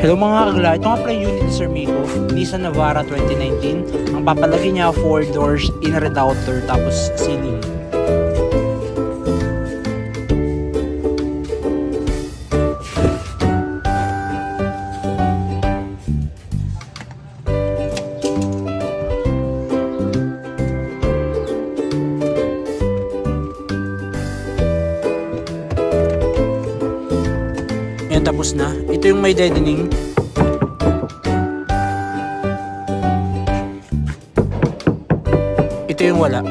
Hello mga kagla, ito nga pala yung unit ni Sir Miko, Nissan Navara 2019. Ang papalagay niya 4 doors, inner and outer, tapos ceiling. Ayan, tapos na. Ito yung may deadening. Ito yung wala.